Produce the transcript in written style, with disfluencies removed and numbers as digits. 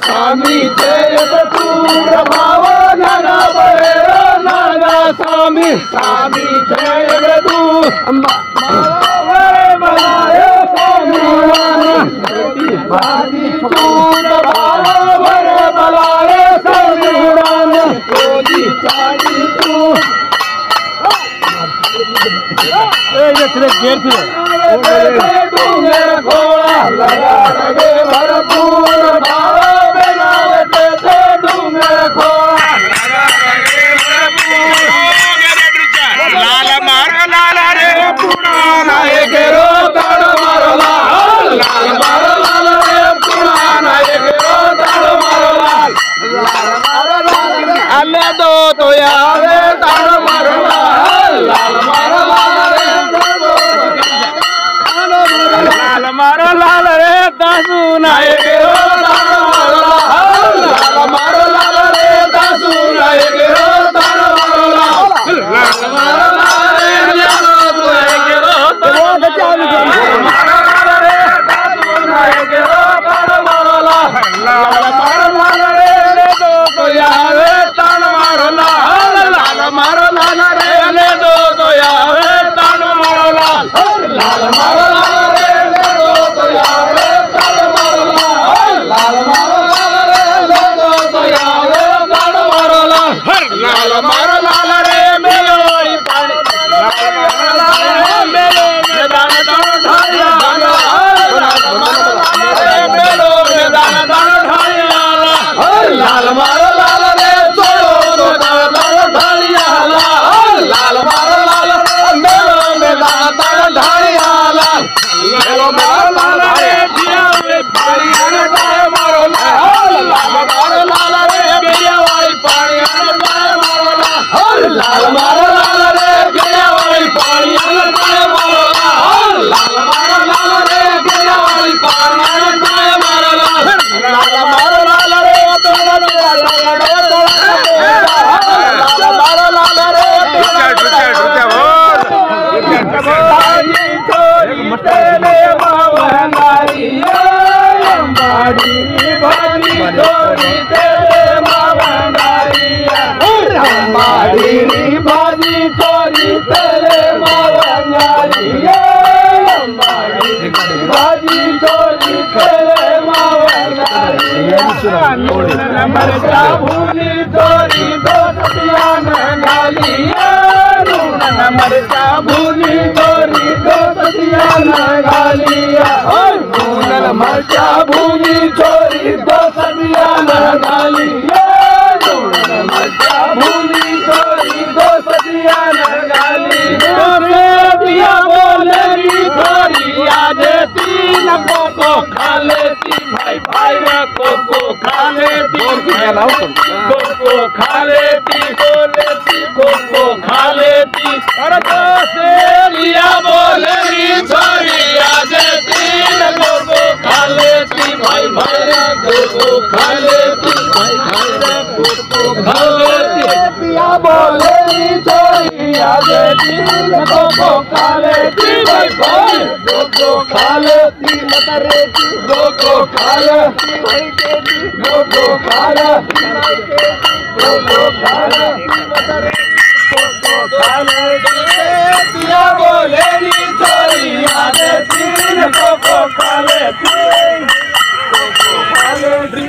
स्वामी जय बतूर भावा नागा बहेरो नागा स्वामी स्वामी जय बतूर बनाए स्वामी बाजी चूर भावा बड़े बलाए स्वामी कोदी चाली चूर डूंगर घोड़ा लगा लगे भरपूर भावा बनावते थे डूंगर घोड़ा लगा लगे भरपूर लाल मार लाल रे पुराना गेरो तड़ मारो लाल मार लाल रे पुराना गेरो तड़ मारो लाल मार लाल अल्लाह दो तो यावे तड़ मारो लाल मार लाल रे लाल मारो लाल रे दासू नायक रो तार मारो लाल रे दासू नायक रो तार मारो लाल मारो लाल रे दासू नायक रो तार मारो लाल रे दासू नायक रो तार मारो लाल मारो लाल रे दो तो यावे तार मारो लाल मारो लाल रे ले दो तो यावे तार मारो लाल मारो लाल रे दो तो यावे तार मारो लाल मारो लाल रे दो तो यावे तार मारो लाल मारो लाल रे मेलो पानी मेलो मैदान दान ढालिया मारो लाल रे मेलो मैदान दान ढालिया लाल मारो लाल रे छोड़ो तो दान ढालिया लाल मारो लाल मेलो मैदान दान ढालिया लाल मारो लाल रे जिया रे पानी डाय मारो लाल मारो लाल रे गिरिया वाली पानी डाय मारो लाल मारो लाल रे गिरिया वाली पानी डाय मारो लाल मारो लाल रे गिरिया वाली पानी डाय मारो लाल मारो लाल रे तोड़ा तोड़ा मारो लाल रे तेरे मावनारी अंबाड़ी भानी चोरी तेरे मावनारी अंबाड़ी भानी चोरी तेरे मावनारी अंबाड़ी भानी चोरी तेरे मावनारी नंबर का भूली चोरी दो सतिया नगाली नंबर का भूली चोरी दो सतिया नगालिया नूनन मरचा भूली चोरी दो सतिया नगालिया नूनन मरचा भूली चोरी दो सतिया नगालिया दिया बोलेगी चोरी आज तीन कोको खा लेती भाई भाई कोको खा लेती कोको खा लेती कोको खा लेती अरे तो से लिया बोलेगी छोरी आज तीन कोको खा लेती भाई भाई कोको खा लेती भाई भाई कोको खा लेती पिया बोलेगी छोरी आज तीन कोको खा लेती भाई भाई कोको खा लेती मतरेती कोको खा लेती भाई केती कोको खा लेती कोको खा लेती मतरेती कोको खा लेती पिया बोलेगी छोरी आज तीन कोको खा लेती कोको खा लेती